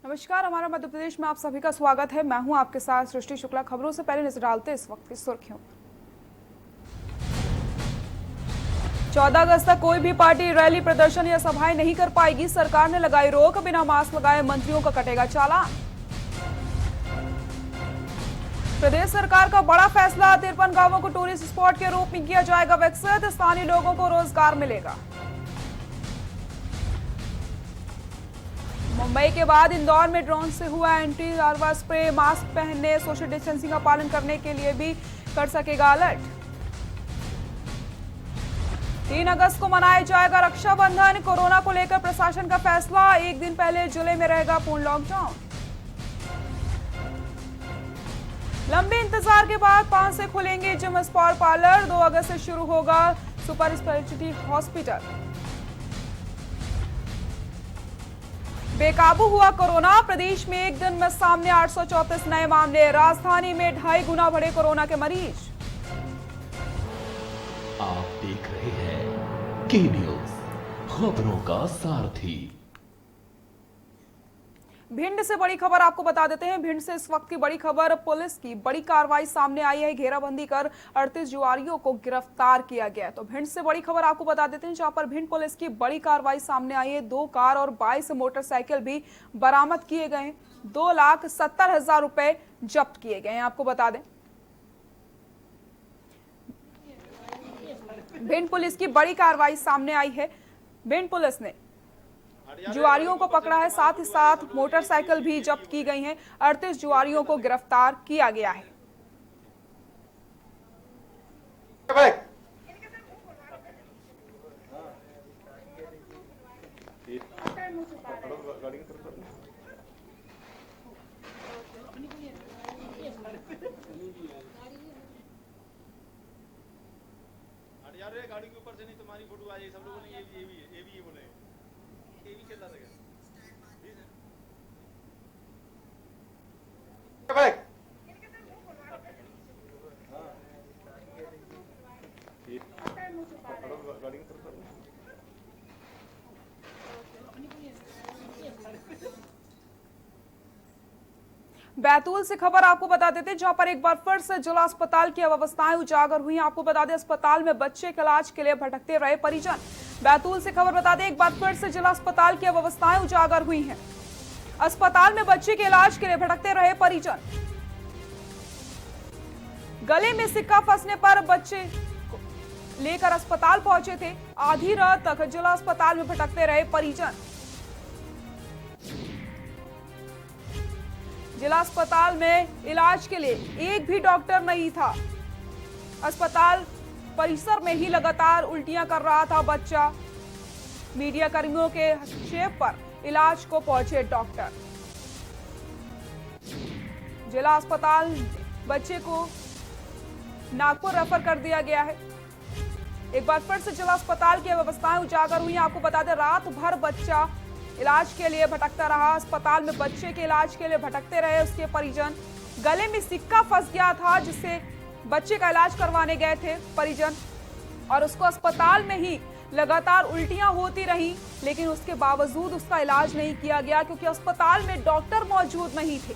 नमस्कार, हमारा मध्य प्रदेश में आप सभी का स्वागत है। मैं हूं आपके साथ सृष्टि शुक्ला। खबरों से पहले नजर डालते इस वक्त की सुर्खियों। 14 अगस्त तक कोई भी पार्टी रैली, प्रदर्शन या सभाएं नहीं कर पाएगी। सरकार ने लगाई रोक, बिना मास्क लगाए मंत्रियों का कटेगा चालान। प्रदेश सरकार का बड़ा फैसला, 53 गांवों को टूरिस्ट स्पॉट के रूप में किया जाएगा विकसित। स्थानीय लोगों को रोजगार मिलेगा। मुंबई के बाद इंदौर में ड्रोन से हुआ एंटी लार्वा स्प्रे। मास्क पहनने, सोशल डिस्टेंसिंग का पालन करने के लिए भी कर सकेगा अलर्ट। 3 अगस्त को मनाया जाएगा रक्षाबंधन। कोरोना को लेकर प्रशासन का फैसला, एक दिन पहले जिले में रहेगा पूर्ण लॉकडाउन। लंबे इंतजार के बाद 5 से खुलेंगे जिम, स्पा, पार्लर। 2 अगस्त से शुरू होगा सुपर स्पेशलिटी हॉस्पिटल। बेकाबू हुआ कोरोना, प्रदेश में एक दिन में सामने 834 नए मामले। राजधानी में 2.5 गुना बढ़े कोरोना के मरीज। आप देख रहे हैं के न्यूज, खबरों का सारथी। भिंड से बड़ी खबर आपको बता देते हैं। भिंड से इस वक्त की बड़ी खबर, पुलिस की बड़ी कार्रवाई सामने आई है। घेराबंदी कर 38 जुआरियों को गिरफ्तार किया गया। तो भिंड से बड़ी खबर आपको बता देते हैं, जहां पर भिंड पुलिस की बड़ी कार्रवाई सामने आई है। 2 कार और 22 मोटरसाइकिल भी बरामद किए गए हैं। 2,70,000 रुपए जब्त किए गए हैं। आपको बता दें, भिंड पुलिस की बड़ी कार्रवाई सामने आई है। भिंड पुलिस ने जुआरियों को पकड़ा है, साथ ही साथ मोटरसाइकिल भी जब्त की गई हैं। 38 जुआरियों को गिरफ्तार किया गया है। गाड़ी के ऊपर से नहीं तुम्हारी फोटो आ जाएगी, सब लोगों ने ये भी बोले, ये भी चल रहा था। बैतूल से खबर आपको बता देते हैं, जहां पर एक बार फिर से जिला अस्पताल की अव्यवस्थाएं उजागर हुई। आपको बता दें, अस्पताल में बच्चे के इलाज के लिए भटकते रहे परिजन। बैतूल से खबर बता दें, एक बार फिर से जिला अस्पताल की अव्यवस्थाएं उजागर हुई हैं। अस्पताल में बच्चे के इलाज के लिए भटकते रहे परिजन। गले में सिक्का फंसने पर बच्चे लेकर अस्पताल पहुंचे थे। आधी रात तक जिला अस्पताल में भटकते रहे परिजन। जिला अस्पताल में इलाज के लिए एक भी डॉक्टर नहीं था। अस्पताल परिसर में ही लगातार उल्टियां कर रहा था बच्चा। मीडिया कर्मियों के हस्तक्षेप पर इलाज को पहुंचे डॉक्टर। जिला अस्पताल बच्चे को नागपुर रेफर कर दिया गया है। एक बार फिर से जिला अस्पताल की व्यवस्थाएं उजागर हुई। आपको बता दें, रात भर बच्चा इलाज के लिए भटकता रहा। अस्पताल में बच्चे के इलाज के लिए भटकते रहे उसके परिजन। गले में सिक्का फंस गया था, जिससे बच्चे का इलाज करवाने गए थे परिजन, और उसको अस्पताल में ही लगातार उल्टियां होती रही, लेकिन उसके बावजूद उसका इलाज नहीं किया गया, क्योंकि अस्पताल में डॉक्टर मौजूद नहीं थे।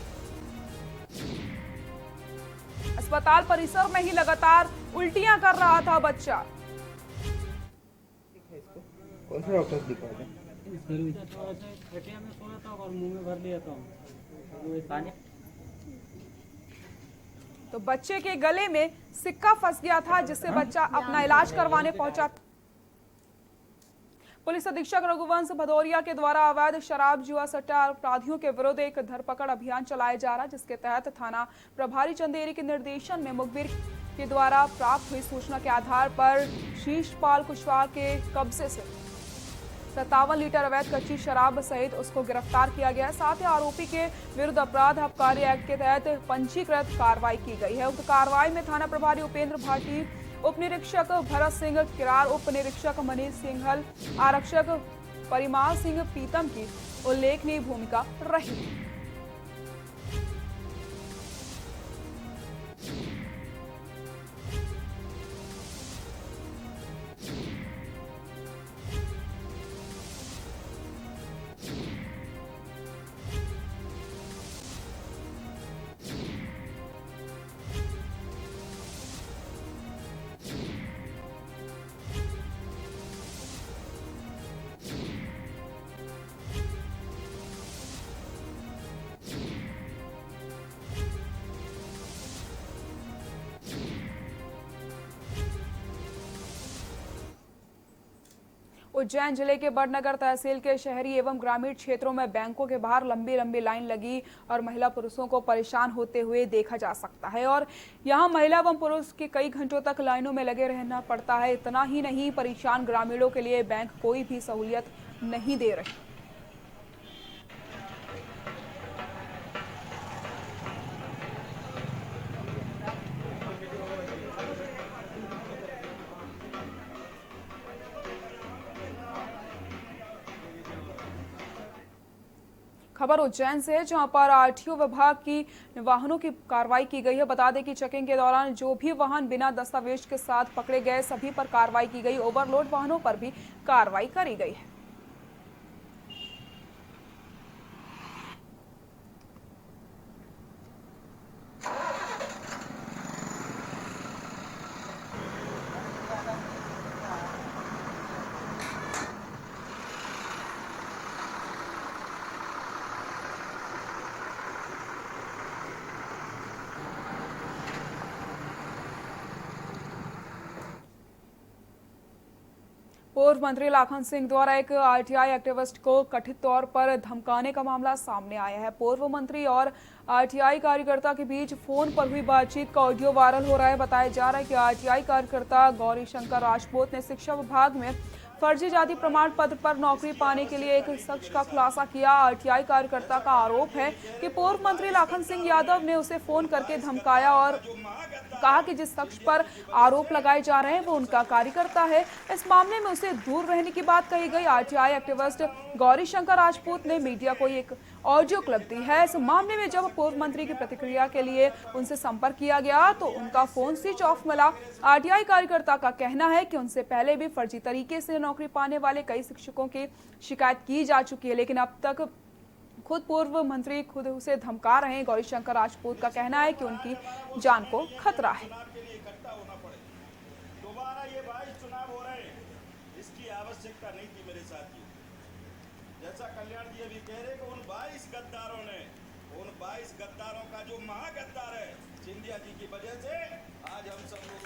अस्पताल परिसर में ही लगातार उल्टियां कर रहा था बच्चा। कौन सा डॉक्टर दिखा रहे हैं? खटिया में सोया था और मुंह में भर लिया था पानी। तो बच्चे के गले में सिक्का फंस गया था, जिससे बच्चा अपना इलाज करवाने पहुंचा। पुलिस अधीक्षक रघुवंश भदौरिया के द्वारा अवैध शराब, जुआ, सट्टा अपराधियों के विरुद्ध एक धरपकड़ अभियान चलाया जा रहा है, जिसके तहत थाना प्रभारी चंदेरी के निर्देशन में मुखबिर के द्वारा प्राप्त हुई सूचना के आधार पर शीशपाल कुशवाहा के कब्जे से 57 लीटर अवैध कच्ची शराब सहित उसको गिरफ्तार किया गया है। साथ ही आरोपी के विरुद्ध अपराध आबकारी एक्ट के तहत पंजीकृत कार्रवाई की गई है। उक्त कार्रवाई में थाना प्रभारी उपेंद्र भाटी, उप निरीक्षक भरत सिंह किरार, उप निरीक्षक मनीष सिंघल, आरक्षक परिमाल सिंह पीतम की उल्लेखनीय भूमिका रही। उज्जैन जिले के बड़नगर तहसील के शहरी एवं ग्रामीण क्षेत्रों में बैंकों के बाहर लंबी लंबी लाइन लगी और महिला पुरुषों को परेशान होते हुए देखा जा सकता है और यहां महिला एवं पुरुष के कई घंटों तक लाइनों में लगे रहना पड़ता है। इतना ही नहीं, परेशान ग्रामीणों के लिए बैंक कोई भी सहूलियत नहीं दे रहे। खबर उज्जैन से है, जहां पर आरटीओ विभाग की वाहनों की कार्रवाई की गई है। बता दें कि चेकिंग के दौरान जो भी वाहन बिना दस्तावेज के साथ पकड़े गए सभी पर कार्रवाई की गई। ओवरलोड वाहनों पर भी कार्रवाई करी गई है। पूर्व मंत्री लाखन सिंह द्वारा एक आरटीआई एक्टिविस्ट को कथित तौर पर धमकाने का मामला सामने आया है। पूर्व मंत्री और आरटीआई कार्यकर्ता के बीच फोन पर हुई बातचीत का ऑडियो वायरल हो रहा है। बताया जा रहा है कि आरटीआई कार्यकर्ता गौरी शंकर राजपूत ने शिक्षा विभाग में फर्जी जाति प्रमाण पत्र पर नौकरी पाने के लिए एक शख्स का खुलासा किया। आरटीआई कार्यकर्ता का आरोप है कि पूर्व मंत्री लाखन सिंह यादव ने उसे फोन करके धमकाया और कहा कि जिस शख्स पर आरोप लगाए जा रहे हैं वो उनका कार्यकर्ता है। इस मामले में उसे दूर रहने की बात कही गई। आरटीआई एक्टिविस्ट गौरी शंकर राजपूत ने मीडिया को एक ऑडियो क्लिप दी है। इस मामले में जब पूर्व मंत्री की प्रतिक्रिया के लिए उनसे संपर्क किया गया तो उनका फोन स्विच ऑफ मिला। आरटीआई कार्यकर्ता का कहना है कि उनसे पहले भी फर्जी तरीके से नौकरी पाने वाले कई शिक्षकों की शिकायत की जा चुकी है, लेकिन अब तक खुद पूर्व मंत्री खुद उसे धमका रहे हैं। गौरी शंकर राजपूत का कहना है कि उनकी जान को खतरा है। दोबारा ये 22 चुनाव हो रहे हैं, इसकी आवश्यकता नहीं थी मेरे साथ। जैसा कल्याण जी अभी कह रहे कि उन 22 गद्दारों ने, उन 22 गद्दारों का जो महागद्दार है सिंधिया जी की वजह से आज हम सब लोग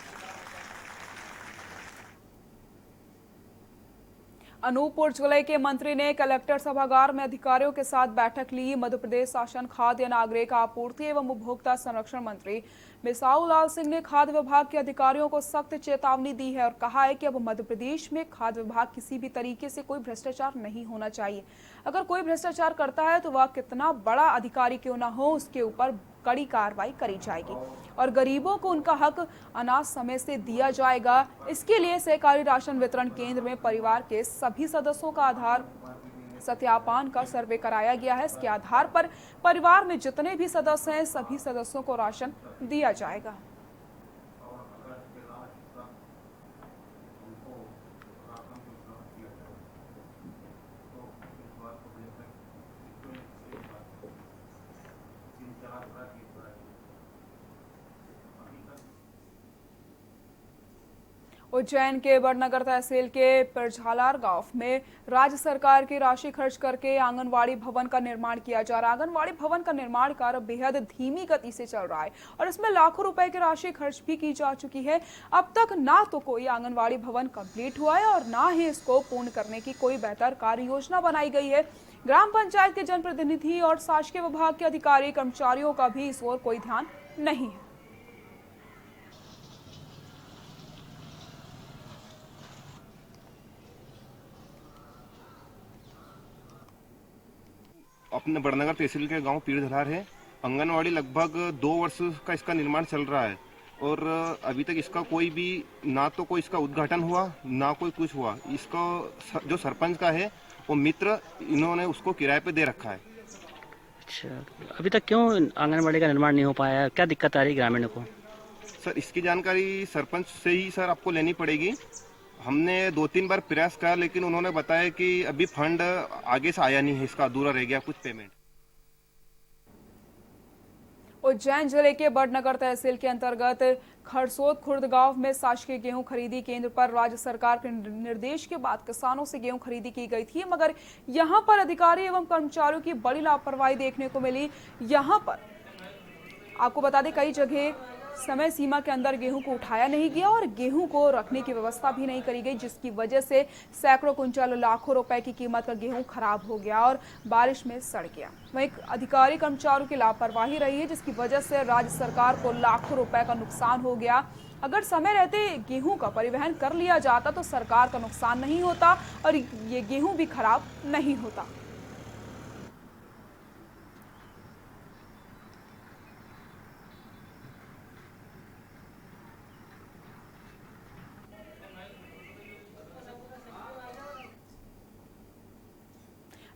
अनूपपुर जिले के मंत्री ने कलेक्टर सभागार में अधिकारियों के साथ बैठक ली। मध्य प्रदेश शासन खाद्य नागरिक आपूर्ति एवं उपभोक्ता संरक्षण मंत्री बिसाऊ लाल सिंह ने खाद्य विभाग के अधिकारियों को सख्त चेतावनी दी है और कहा है कि अब मध्य प्रदेश में खाद्य विभाग किसी भी तरीके से कोई भ्रष्टाचार नहीं होना चाहिए। अगर कोई भ्रष्टाचार करता है तो वह कितना बड़ा अधिकारी क्यों ना हो, उसके ऊपर कड़ी कार्रवाई करी जाएगी और गरीबों को उनका हक अनाज समय से दिया जाएगा। इसके लिए सहकारी राशन वितरण केंद्र में परिवार के सभी सदस्यों का आधार सत्यापन का सर्वे कराया गया है। इसके आधार पर परिवार में जितने भी सदस्य हैं सभी सदस्यों को राशन दिया जाएगा। उज्जैन के बड़नगर तहसील के पिरझालार गांव में राज्य सरकार की राशि खर्च करके आंगनवाड़ी भवन का निर्माण किया जा रहा है। आंगनवाड़ी भवन का निर्माण कार्य बेहद धीमी गति से चल रहा है और इसमें लाखों रुपए की राशि खर्च भी की जा चुकी है। अब तक ना तो कोई आंगनवाड़ी भवन कंप्लीट हुआ है और ना ही इसको पूर्ण करने की कोई बेहतर कार्य योजना बनाई गई है। ग्राम पंचायत के जनप्रतिनिधि और शासकीय विभाग के अधिकारी कर्मचारियों का भी इस ओर कोई ध्यान नहीं है। अपने बड़नगर तहसील के गांव पीरझलार है। आंगनवाड़ी लगभग 2 वर्ष का इसका निर्माण चल रहा है और अभी तक इसका कोई भी ना तो कोई इसका उद्घाटन हुआ ना कोई कुछ हुआ। इसका जो सरपंच का है वो मित्र, इन्होंने उसको किराए पे दे रखा है। अच्छा, अभी तक क्यों आंगनवाड़ी का निर्माण नहीं हो पाया? क्या दिक्कत आ रही है ग्रामीणों को? सर, इसकी जानकारी सरपंच से ही सर आपको लेनी पड़ेगी। हमने 2-3 बार प्रयास किया लेकिन उन्होंने बताया कि अभी फंड आगे से आया नहीं है, इसका अधूरा रह गया कुछ पेमेंट। उज्जैन जिले के बड़नगर तहसील के अंतर्गत खरसोद खुर्द गांव में शासकीय गेहूं खरीदी केंद्र पर राज्य सरकार के निर्देश के बाद किसानों से गेहूं खरीदी की गई थी, मगर यहां पर अधिकारी एवं कर्मचारियों की बड़ी लापरवाही देखने को मिली। यहां पर आपको बता दें कई जगह समय सीमा के अंदर गेहूं को उठाया नहीं गया और गेहूं को रखने की व्यवस्था भी नहीं करी गई, जिसकी वजह से सैकड़ों कुंटल लाखों रुपए की कीमत का गेहूं खराब हो गया और बारिश में सड़ गया। वहीं अधिकारी कर्मचारियों की लापरवाही रही है, जिसकी वजह से राज्य सरकार को लाखों रुपए का नुकसान हो गया। अगर समय रहते गेहूं का परिवहन कर लिया जाता तो सरकार का नुकसान नहीं होता और ये गेहूं भी खराब नहीं होता।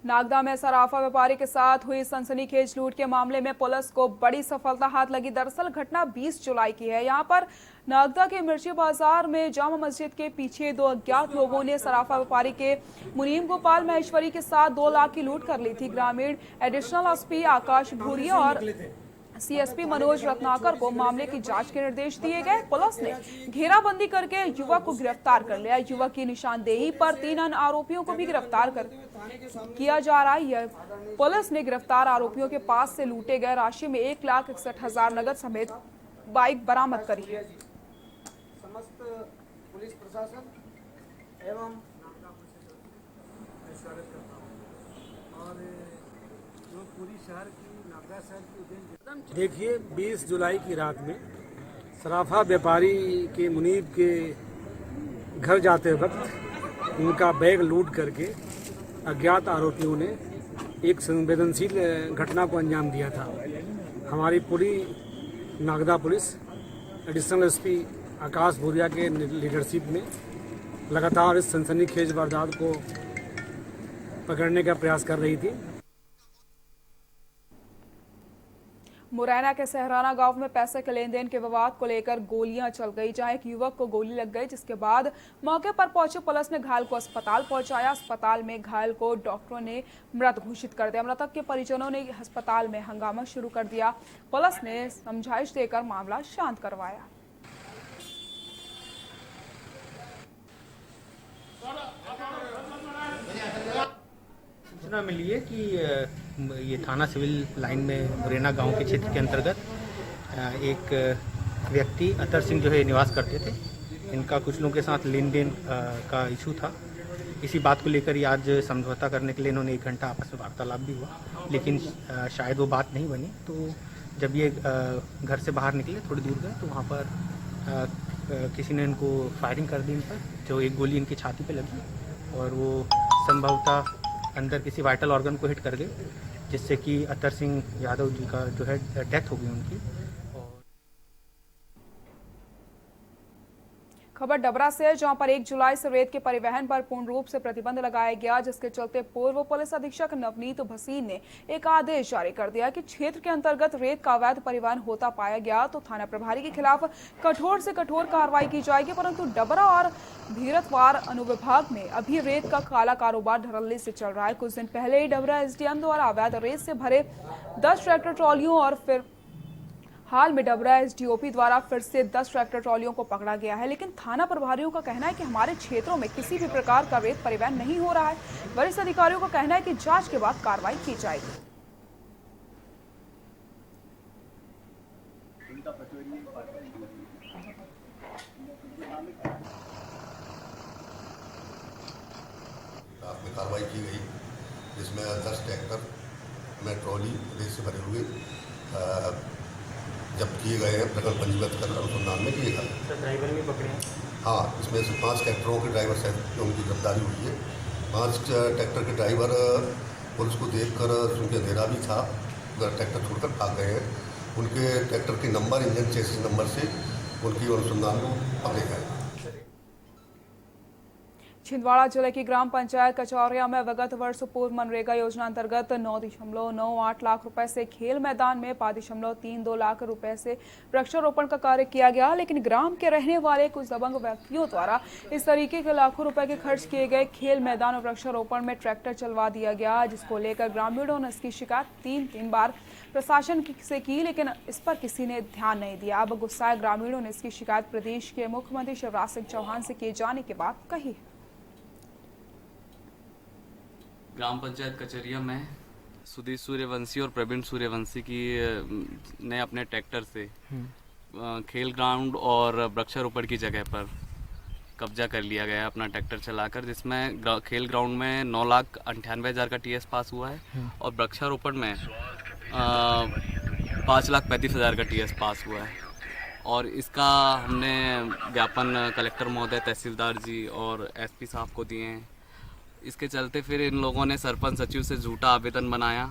नागदा में सराफा व्यापारी के साथ हुई सनसनीखेज लूट के मामले में पुलिस को बड़ी सफलता हाथ लगी। दरअसल घटना 20 जुलाई की है। यहां पर नागदा के मिर्ची बाजार में जामा मस्जिद के पीछे दो अज्ञात लोगों ने सराफा व्यापारी के मुनीम गोपाल महेश्वरी के साथ 2 लाख की लूट कर ली थी। ग्रामीण एडिशनल एसपी आकाश भूरिया और सीएसपी मनोज रत्नाकर को मामले की जांच के निर्देश दिए गए। पुलिस ने घेराबंदी करके युवक को गिरफ्तार कर लिया। युवक की निशानदेही पर 3 अन्य आरोपियों को भी गिरफ्तार किया जा रहा है। पुलिस ने गिरफ्तार आरोपियों के पास से लूटे गए राशि में 1,61,000 नगद समेत बाइक बरामद करी है। समस्त पुलिस प्रशासन एवं और जो पूरी शहर की नागदा शहर की देखिए 20 जुलाई की रात में सराफा व्यापारी के मुनीब के घर जाते वक्त उनका बैग लूट करके अज्ञात आरोपियों ने एक संवेदनशील घटना को अंजाम दिया था। हमारी पूरी नागदा पुलिस एडिशनल एसपी आकाश भूरिया के लीडरशिप में लगातार इस सनसनीखेज वारदात को पकड़ने का प्रयास कर रही थी। मुरैना के सहराना गांव में पैसे के लेन देन के विवाद को लेकर गोलियां चल गई, जहां एक युवक को गोली लग गई, जिसके बाद मौके पर पहुंचे पुलिस ने घायल को अस्पताल पहुंचाया। अस्पताल में घायल को डॉक्टरों ने मृत घोषित कर दिया। मृतक के परिजनों ने अस्पताल में हंगामा शुरू कर दिया। पुलिस ने समझाइश देकर मामला शांत करवाया। सूचना मिली है कि ये थाना सिविल लाइन में मुरैना गांव के क्षेत्र के अंतर्गत एक व्यक्ति अतर सिंह जो है निवास करते थे। इनका कुछ लोगों के साथ लेन देन का इशू था। इसी बात को लेकर ही आज समझौता करने के लिए इन्होंने 1 घंटा आपस में वार्तालाप भी हुआ, लेकिन शायद वो बात नहीं बनी। तो जब ये घर से बाहर निकले, थोड़ी दूर गए, तो वहाँ पर किसी ने इनको फायरिंग कर दी इन पर, जो एक गोली इनकी छाती पे लगी और वो संभवतः अंदर किसी वाइटल ऑर्गन को हिट कर गई, जिससे कि अतर सिंह यादव जी का जो है डेथ हो गई उनकी। खबर डबरा से है, जहां पर 1 जुलाई से रेत के परिवहन पर पूर्ण रूप से प्रतिबंध लगाया गया, जिसके चलते पूर्व पुलिस अधीक्षक नवनीत भसीन ने एक आदेश जारी कर दिया कि क्षेत्र के अंतर्गत रेत का अवैध परिवहन होता पाया गया तो थाना प्रभारी के खिलाफ कठोर से कठोर कार्रवाई की जाएगी। परंतु डबरा और भीरतवार अनुविभाग में अभी रेत का काला कारोबार धड़ल्ले से चल रहा है। कुछ दिन पहले ही डबरा एसडीएम द्वारा अवैध रेत से भरे 10 ट्रैक्टर ट्रॉलियों और फिर हाल में डबरा एसडीओपी द्वारा फिर से 10 ट्रैक्टर ट्रॉलियों को पकड़ा गया है। लेकिन थाना प्रभारियों का कहना है कि हमारे क्षेत्रों में किसी भी प्रकार का रेत परिवहन नहीं हो रहा है। वरिष्ठ अधिकारियों का कहना है कि जांच के बाद कार्रवाई की जाएगी। रात में कार्रवाई की गई, जिसमें 10 ट्रैक्टर में ट्रॉली रेत से भरे हुए जब्त किए गए हैं। प्रकरण पंजीबद्ध कर अनुसंधान में किए गए। ड्राइवर भी पकड़े हैं? हाँ, इसमें से 5 ट्रैक्टरों के ड्राइवर सहित उनकी गिरफ्तारी हुई है। 5 ट्रैक्टर के ड्राइवर पुलिस को देखकर उनके अंधेरा भी था, ट्रैक्टर छोड़कर भाग गए हैं। उनके ट्रैक्टर के नंबर, इंजन चेसिस नंबर से उनकी अनुसंधान को पकड़े गए। छिंदवाड़ा जिले की ग्राम पंचायत कचौरिया में विगत वर्ष पूर्व मनरेगा योजना अंतर्गत 9.98 लाख रुपए से खेल मैदान में 5.32 लाख रुपए से वृक्षारोपण का कार्य किया गया। लेकिन ग्राम के रहने वाले कुछ दबंग व्यक्तियों द्वारा इस तरीके के लाखों रुपए के खर्च किए गए खेल मैदान और वृक्षारोपण में ट्रैक्टर चलवा दिया गया, जिसको लेकर ग्रामीणों ने इसकी शिकायत 3 बार प्रशासन से की, लेकिन इस पर किसी ने ध्यान नहीं दिया। अब गुस्साए ग्रामीणों ने इसकी शिकायत प्रदेश के मुख्यमंत्री शिवराज सिंह चौहान से किए जाने के बाद कही। ग्राम पंचायत कचरिया में सुधीर सूर्यवंशी और प्रवीण सूर्यवंशी की ने अपने ट्रैक्टर से खेल ग्राउंड और वृक्षारोपण की जगह पर कब्जा कर लिया गया है अपना ट्रैक्टर चलाकर, जिसमें खेल ग्राउंड में 9,98,000 का टीएस पास हुआ है और वृक्षारोपण में 5,35,000 का टीएस पास हुआ है। और इसका हमने ज्ञापन कलेक्टर महोदय, तहसीलदार जी और एसपी साहब को दिए हैं। इसके चलते फिर इन लोगों ने सरपंच सचिव से झूठा आवेदन बनाया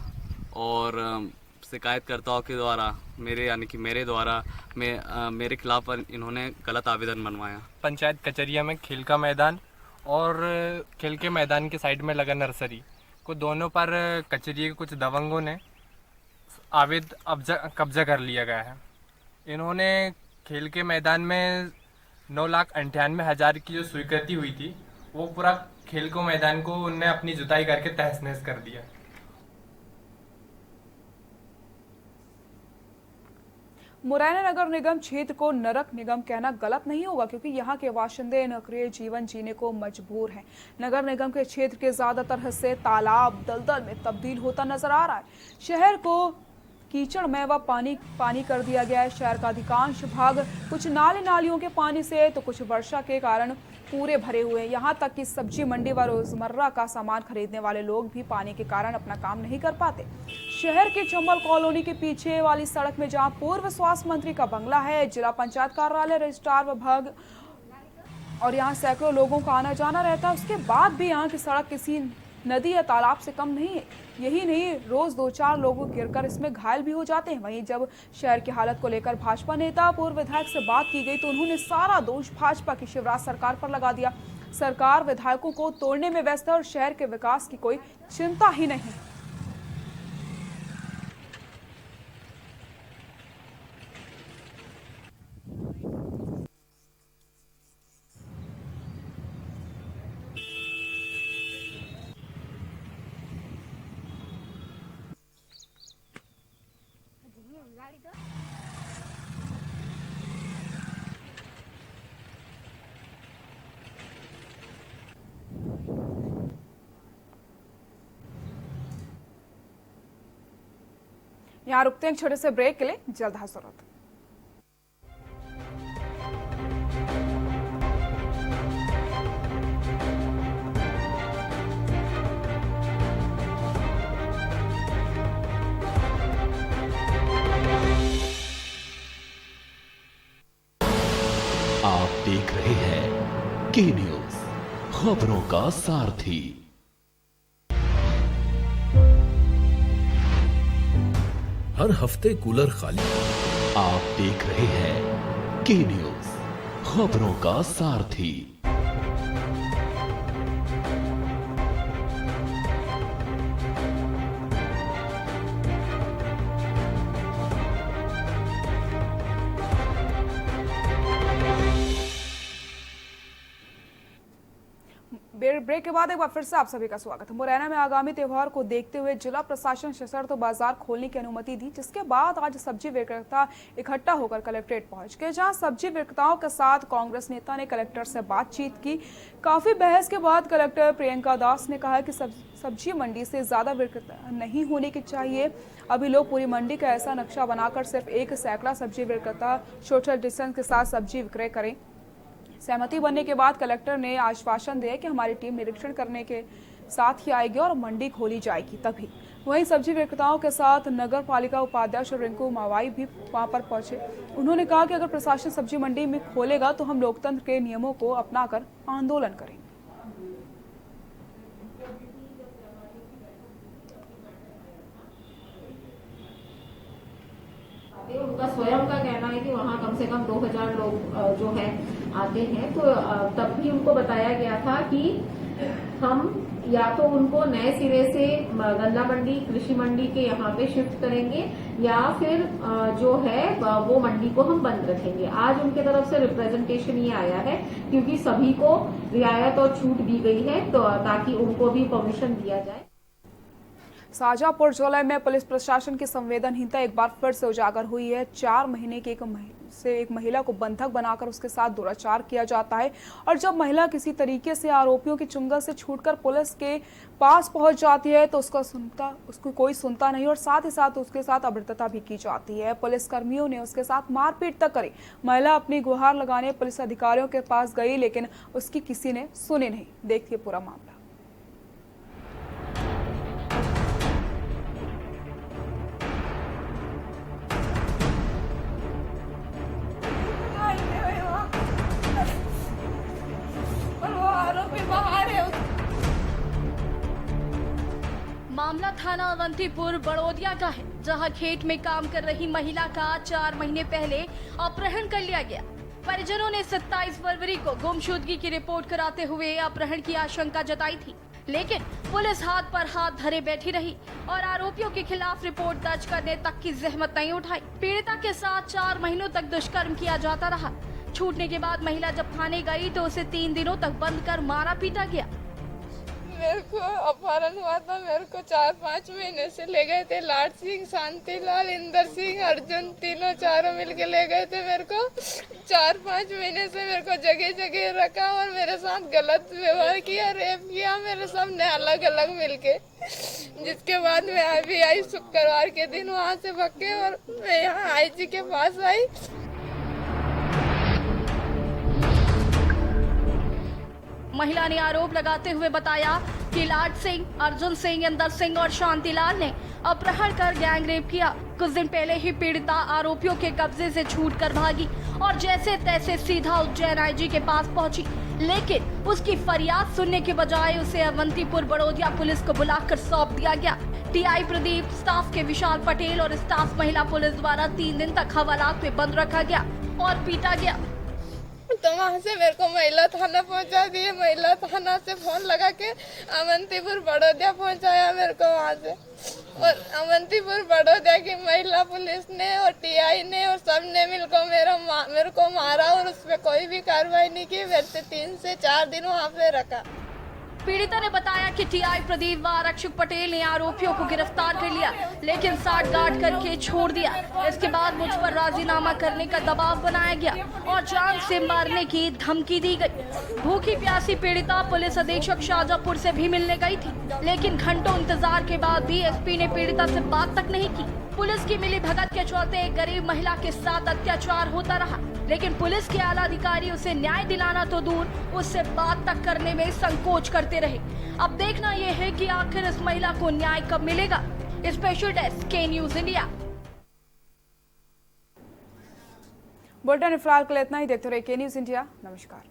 और शिकायतकर्ताओं के द्वारा मेरे खिलाफ इन्होंने गलत आवेदन बनवाया। पंचायत कचरिया में खेल का मैदान और खेल के मैदान के साइड में लगा नर्सरी को, दोनों पर कचरिया के कुछ दबंगों ने कब्जा कर लिया गया है। इन्होंने खेल के मैदान में 9,98,000 की जो स्वीकृति हुई थी, वो पूरा खेल को मैदान को उनने अपनी जुताई करके तहस नहस कर दिया। मुरैना नगर निगम क्षेत्र को नरक निगम कहना गलत नहीं होगा, क्योंकि यहाँ के बाशिंदे नगरीय जीवन जीने को मजबूर हैं। नगर निगम के क्षेत्र के ज्यादातर हिस्से तालाब दलदल में तब्दील होता नजर आ रहा है। शहर को कीचड़मय व पानी कर दिया गया है। शहर का अधिकांश भाग कुछ नालियों के पानी से तो कुछ वर्षा के कारण पूरे भरे हुए हैं। यहाँ तक कि सब्जी मंडी व रोजमर्रा का सामान खरीदने वाले लोग भी पानी के कारण अपना काम नहीं कर पाते। शहर के चंबल कॉलोनी के पीछे वाली सड़क में जहाँ पूर्व स्वास्थ्य मंत्री का बंगला है, जिला पंचायत कार्यालय, रजिस्ट्रार विभाग और यहाँ सैकड़ों लोगों का आना जाना रहता है, उसके बाद भी यहाँ की सड़क किसी नदी या तालाब से कम नहीं है। यही नहीं, रोज 2-4 लोग गिरकर इसमें घायल भी हो जाते हैं। वहीं जब शहर की हालत को लेकर भाजपा नेता पूर्व विधायक से बात की गई तो उन्होंने सारा दोष भाजपा की शिवराज सरकार पर लगा दिया। सरकार विधायकों को तोड़ने में व्यस्त है और शहर के विकास की कोई चिंता ही नहीं। यहाँ रुकते हैं एक छोटे से ब्रेक के लिए, जल्द हाजिर होते हैं। आप देख रहे हैं के न्यूज, खबरों का सारथी। हर हफ्ते कूलर खाली। आप देख रहे हैं के न्यूज, खबरों का सारथी। ब्रेक के बाद एक बार फिर से आप सभी का स्वागत है। मुरैना में आगामी त्योहार को देखते हुए जिला प्रशासन सशर्त बाजार खोलने की अनुमति दी, जिसके बाद आज सब्जी विक्रेता इकट्ठा होकर कलेक्ट्रेट पहुंच गए, जहां सब्जी विक्रेताओं के साथ कांग्रेस नेता ने कलेक्टर से बातचीत की। काफी बहस के बाद कलेक्टर प्रियंका दास ने कहा कि सब्जी मंडी से ज्यादा विक्रेता नहीं होने की चाहिए। अभी लोग पूरी मंडी का ऐसा नक्शा बनाकर सिर्फ 1 सैकड़ा सब्जी विक्रेता सोशल डिस्टेंस के साथ सब्जी विक्रय करें। सहमति बनने के बाद कलेक्टर ने आश्वासन दिया कि हमारी टीम निरीक्षण करने के साथ ही आएगी और मंडी खोली जाएगी तभी। वहीं सब्जी विक्रेताओं के साथ नगर पालिका उपाध्यक्ष रिंकू मावाई भी वहां पर पहुंचे। उन्होंने कहा कि अगर प्रशासन सब्जी मंडी में खोलेगा तो हम लोकतंत्र के नियमों को अपनाकर आंदोलन करेंगे। उनका स्वयं का कहना है कि वहाँ कम से कम 2000 लोग जो है आते हैं, तो तब भी उनको बताया गया था कि हम या तो उनको नए सिरे से गन्ना मंडी, कृषि मंडी के यहाँ पे शिफ्ट करेंगे या फिर जो है वो मंडी को हम बंद रखेंगे। आज उनके तरफ से रिप्रेजेंटेशन ये आया है क्योंकि सभी को रियायत और छूट दी गई है, तो ताकि उनको भी परमिशन दिया जाए। शाजापुर जिले में पुलिस प्रशासन की संवेदनहीनता एक बार फिर से उजागर हुई है। 4 महीने की एक महिला को बंधक बनाकर उसके साथ दुराचार किया जाता है और जब महिला किसी तरीके से आरोपियों की चुंगल से छूटकर पुलिस के पास पहुंच जाती है तो उसको कोई सुनता नहीं और साथ ही साथ उसके साथ अभद्रता भी की जाती है। पुलिस कर्मियों ने उसके साथ मारपीट तक करी। महिला अपनी गुहार लगाने पुलिस अधिकारियों के पास गई लेकिन उसकी किसी ने सुने नहीं। देखिए पूरा मामला। मामला थाना अवंतीपुर बड़ौदिया का है, जहां खेत में काम कर रही महिला का 4 महीने पहले अपहरण कर लिया गया। परिजनों ने 27 फरवरी को गुमशुदगी की रिपोर्ट कराते हुए अपहरण की आशंका जताई थी, लेकिन पुलिस हाथ पर हाथ धरे बैठी रही और आरोपियों के खिलाफ रिपोर्ट दर्ज करने तक की जहमत नहीं उठाई। पीड़िता के साथ 4 महीनों तक दुष्कर्म किया जाता रहा। छूटने के बाद महिला जब थाने गई तो उसे 3 दिनों तक बंद कर मारा पीटा गया। मेरे को अपहरण हुआ था। मेरे को 4-5 महीने से ले गए थे। लाट सिंह, शांतिलाल, इंदर सिंह, अर्जुन, तीनों चारों मिलके ले गए थे। मेरे को 4-5 महीने से मेरे को जगह जगह रखा और मेरे साथ गलत व्यवहार किया, रेप किया मेरे सामने अलग अलग मिलके। जिसके बाद मैं अभी आई शुक्रवार के दिन वहाँ से भाग के और मैं यहाँ आईजी के पास आई। महिला ने आरोप लगाते हुए बताया कि लाट सिंह, अर्जुन सिंह, इंदर सिंह और शांतिलाल ने अपहरण कर गैंगरेप किया। कुछ दिन पहले ही पीड़िता आरोपियों के कब्जे से छूटकर भागी और जैसे तैसे सीधा उज्जैन आईजी के पास पहुंची, लेकिन उसकी फरियाद सुनने के बजाय उसे अवंतीपुर बड़ौदिया पुलिस को बुलाकर सौंप दिया गया। टीआई प्रदीप, स्टाफ के विशाल पटेल और स्टाफ महिला पुलिस द्वारा 3 दिन तक हवालात में बंद रखा गया और पीटा गया। तो वहाँ से मेरे को महिला थाना पहुँचा दिए। महिला थाना से फोन लगा के अवंतीपुर बड़ौदिया पहुँचाया मेरे को वहाँ से। और अवंतीपुर बड़ौदिया की महिला पुलिस ने और टीआई ने और सब ने मिलकर मेरे को मारा और उस पर कोई भी कार्रवाई नहीं की। मेरे से 3 से 4 दिन वहाँ पे रखा। पीड़िता ने बताया कि टीआई प्रदीप व आरक्षक पटेल ने आरोपियों को गिरफ्तार कर लिया, लेकिन साठगांठ करके छोड़ दिया। इसके बाद मुझ पर राजीनामा करने का दबाव बनाया गया और जान से मारने की धमकी दी गई। भूखी प्यासी पीड़िता पुलिस अधीक्षक शाजापुर से भी मिलने गई थी, लेकिन घंटों इंतजार के बाद भी एसपी ने पीड़िता से बात तक नहीं की। पुलिस की मिली भगत के चलते एक गरीब महिला के साथ अत्याचार होता रहा, लेकिन पुलिस के आला अधिकारी उसे न्याय दिलाना तो दूर, उससे बात तक करने में संकोच करते रहे। अब देखना यह है कि आखिर इस महिला को न्याय कब मिलेगा। स्पेशल डेस्क के न्यूज इंडिया। बुलेटिन फिलहाल के लिए इतना ही। देखते रहिए के न्यूज इंडिया। नमस्कार।